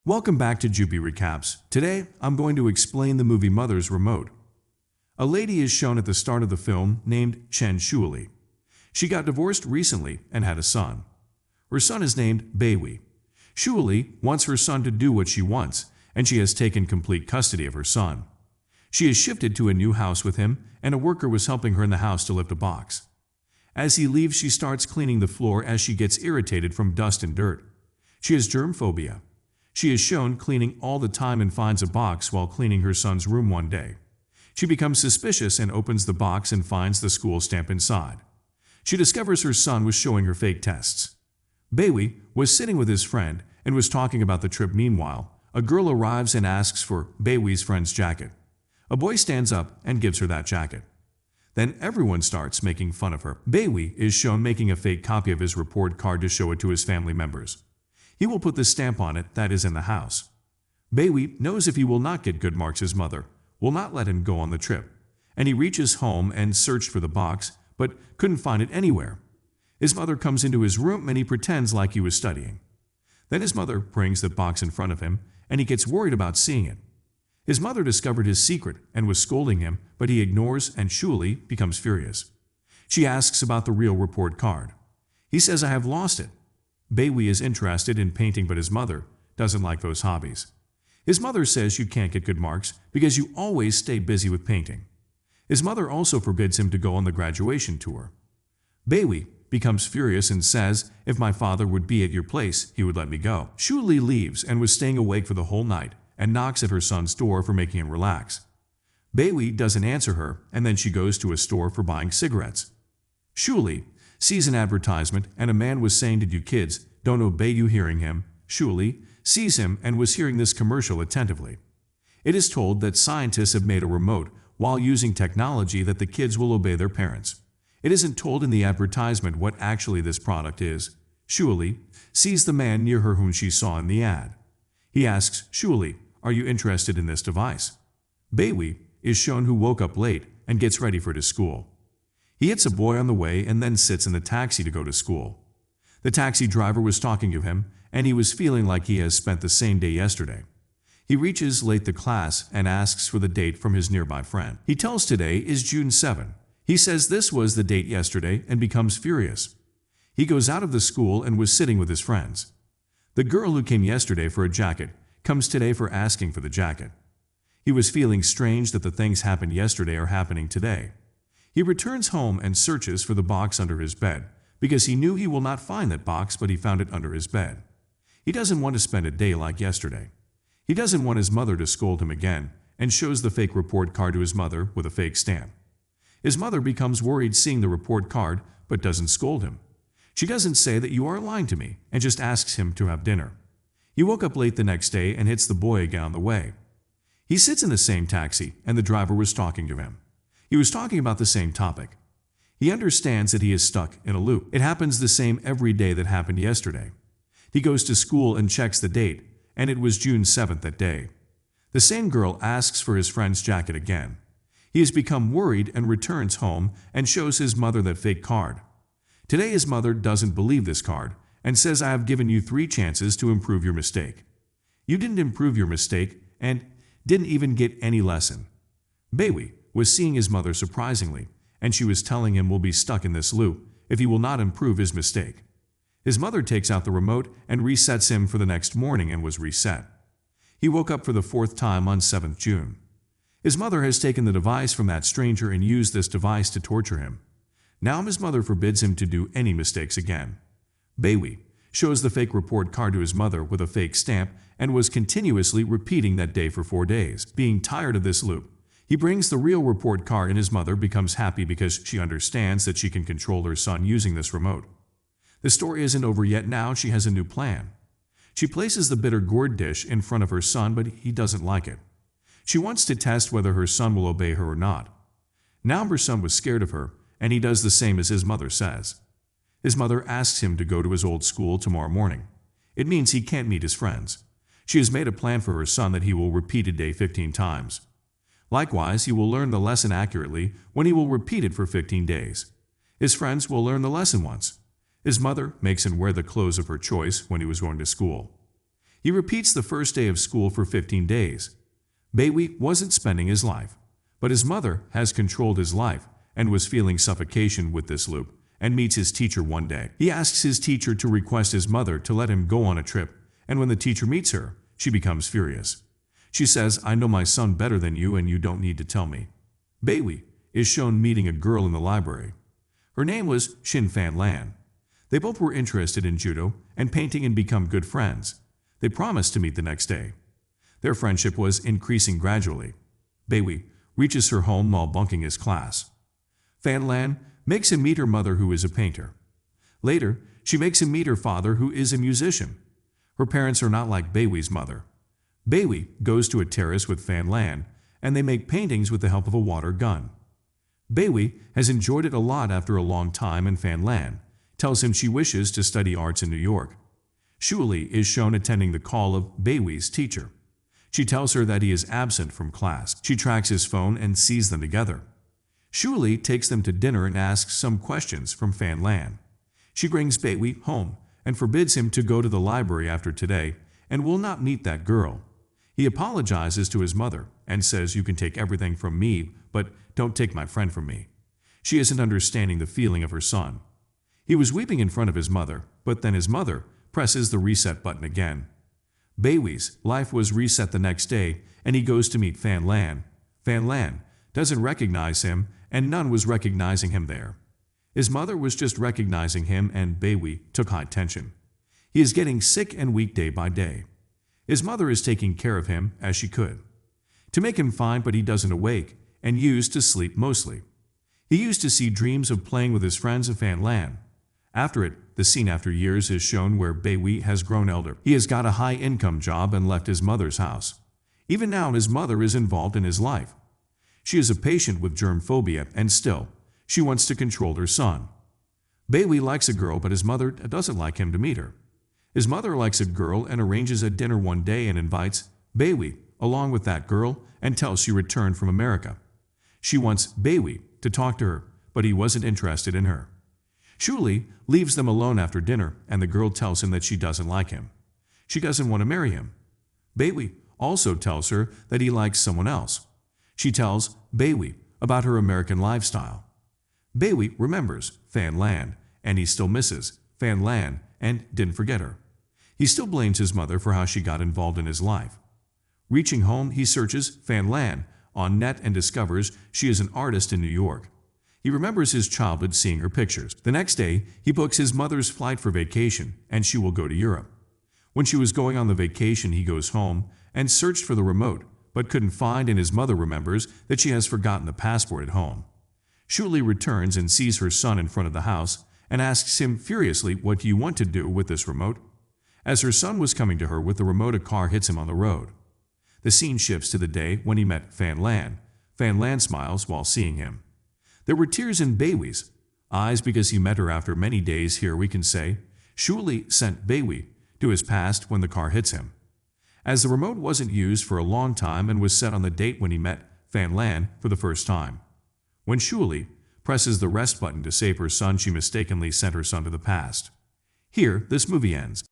Welcome back to Jupi Recaps. Today, I'm going to explain the movie Mother's Remote. A lady is shown at the start of the film named Chen Shuili. She got divorced recently and had a son. Her son is named Baywi. Shuili wants her son to do what she wants, and she has taken complete custody of her son. She is shifted to a new house with him, and a worker was helping her in the house to lift a box. As he leaves, she starts cleaning the floor as she gets irritated from dust and dirt. She has germ phobia. She is shown cleaning all the time and finds a box while cleaning her son's room one day. She becomes suspicious and opens the box and finds the school stamp inside. She discovers her son was showing her fake tests. Baywi was sitting with his friend and was talking about the trip. Meanwhile, a girl arrives and asks for Baywi's friend's jacket. A boy stands up and gives her that jacket. Then everyone starts making fun of her. Baywi is shown making a fake copy of his report card to show it to his family members. He will put the stamp on it that is in the house. Baywi knows if he will not get good marks, his mother will not let him go on the trip, and he reaches home and searched for the box, but couldn't find it anywhere. His mother comes into his room and he pretends like he was studying. Then his mother brings the box in front of him, and he gets worried about seeing it. His mother discovered his secret and was scolding him, but he ignores, and Shuili becomes furious. She asks about the real report card. He says, "I have lost it." Baywi is interested in painting, but his mother doesn't like those hobbies. His mother says, "You can't get good marks because you always stay busy with painting." His mother also forbids him to go on the graduation tour. Baywi becomes furious and says, "If my father would be at your place, he would let me go." Shuili leaves and was staying awake for the whole night and knocks at her son's door for making him relax. Baywi doesn't answer her, and then she goes to a store for buying cigarettes. Shuili sees an advertisement, and a man was saying, "Did you kids don't obey you?" Hearing him, Shuili sees him and was hearing this commercial attentively. It is told that scientists have made a remote while using technology that the kids will obey their parents. It isn't told in the advertisement what actually this product is. Shuili sees the man near her whom she saw in the ad. He asks Shuili, "Are you interested in this device?" Baywi is shown who woke up late and gets ready for his school. He hits a boy on the way and then sits in the taxi to go to school. The taxi driver was talking to him, and he was feeling like he has spent the same day yesterday. He reaches late to class and asks for the date from his nearby friend. He tells today is June 7. He says this was the date yesterday and becomes furious. He goes out of the school and was sitting with his friends. The girl who came yesterday for a jacket comes today for asking for the jacket. He was feeling strange that the things happened yesterday are happening today. He returns home and searches for the box under his bed, because he knew he will not find that box, but he found it under his bed. He doesn't want to spend a day like yesterday. He doesn't want his mother to scold him again, and shows the fake report card to his mother with a fake stamp. His mother becomes worried seeing the report card, but doesn't scold him. She doesn't say that "you are lying to me," and just asks him to have dinner. He woke up late the next day and hits the boy again on the way. He sits in the same taxi, and the driver was talking to him. He was talking about the same topic. He understands that he is stuck in a loop. It happens the same every day that happened yesterday. He goes to school and checks the date, and it was June 7th that day. The same girl asks for his friend's jacket again. He has become worried and returns home and shows his mother that fake card. Today his mother doesn't believe this card and says, "I have given you 3 chances to improve your mistake. You didn't improve your mistake and didn't even get any lesson." Baywi was seeing his mother surprisingly, and she was telling him will be stuck in this loop if he will not improve his mistake. His mother takes out the remote and resets him for the next morning and was reset. He woke up for the 4th time on 7th June. His mother has taken the device from that stranger and used this device to torture him. Now his mother forbids him to do any mistakes again. Baywi shows the fake report card to his mother with a fake stamp and was continuously repeating that day for 4 days. Being tired of this loop, he brings the real report card, and his mother becomes happy because she understands that she can control her son using this remote. The story isn't over yet. Now she has a new plan. She places the bitter gourd dish in front of her son, but he doesn't like it. She wants to test whether her son will obey her or not. Now her son was scared of her, and he does the same as his mother says. His mother asks him to go to his old school tomorrow morning. It means he can't meet his friends. She has made a plan for her son that he will repeat a day 15 times. Likewise, he will learn the lesson accurately when he will repeat it for 15 days. His friends will learn the lesson once. His mother makes him wear the clothes of her choice when he was going to school. He repeats the first day of school for 15 days. Baywi wasn't spending his life, but his mother has controlled his life and was feeling suffocation with this loop, and meets his teacher one day. He asks his teacher to request his mother to let him go on a trip, and when the teacher meets her, she becomes furious. She says, "I know my son better than you and you don't need to tell me." Baywi is shown meeting a girl in the library. Her name was Shin Fan Lan. They both were interested in judo and painting and become good friends. They promised to meet the next day. Their friendship was increasing gradually. Baywi reaches her home while bunking his class. Fan Lan makes him meet her mother, who is a painter. Later, she makes him meet her father, who is a musician. Her parents are not like Baywi's mother. Baywi goes to a terrace with Fan Lan, and they make paintings with the help of a water gun. Baywi has enjoyed it a lot after a long time, and Fan Lan tells him she wishes to study arts in New York. Shuili is shown attending the call of Baywi's teacher. She tells her that he is absent from class. She tracks his phone and sees them together. Shuili takes them to dinner and asks some questions from Fan Lan. She brings Baywi home and forbids him to go to the library after today and will not meet that girl. He apologizes to his mother and says, "You can take everything from me, but don't take my friend from me." She isn't understanding the feeling of her son. He was weeping in front of his mother, but then his mother presses the reset button again. Baywi's life was reset the next day, and he goes to meet Fan Lan. Fan Lan doesn't recognize him, and none was recognizing him there. His mother was just recognizing him, and Baywi took high tension. He is getting sick and weak day by day. His mother is taking care of him as she could to make him fine, but he doesn't awake and used to sleep mostly. He used to see dreams of playing with his friends of Fan Lan. After it, the scene after years is shown where Baywi has grown elder. He has got a high-income job and left his mother's house. Even now, his mother is involved in his life. She is a patient with germ phobia, and still, she wants to control her son. Baywi likes a girl, but his mother doesn't like him to meet her. His mother likes a girl and arranges a dinner one day and invites Baywi along with that girl until she returned from America. She wants Baywi to talk to her, but he wasn't interested in her. Shuili leaves them alone after dinner, and the girl tells him that she doesn't like him. She doesn't want to marry him. Baywi also tells her that he likes someone else. She tells Baywi about her American lifestyle. Baywi remembers Fan Lan, and he still misses Fan Lan and didn't forget her. He still blames his mother for how she got involved in his life. Reaching home, he searches Fan Lan on net and discovers she is an artist in New York. He remembers his childhood seeing her pictures. The next day, he books his mother's flight for vacation, and she will go to Europe. When she was going on the vacation, he goes home and searched for the remote, but couldn't find, and his mother remembers that she has forgotten the passport at home. Shuili returns and sees her son in front of the house and asks him furiously, "What do you want to do with this remote?" As her son was coming to her with the remote, a car hits him on the road. The scene shifts to the day when he met Fan Lan. Fan Lan smiles while seeing him. There were tears in Baywi's eyes because he met her after many days. Here we can say Shuili sent Baywi to his past when the car hits him. As the remote wasn't used for a long time and was set on the date when he met Fan Lan for the first time. When Shuili presses the rest button to save her son, she mistakenly sent her son to the past. Here, this movie ends.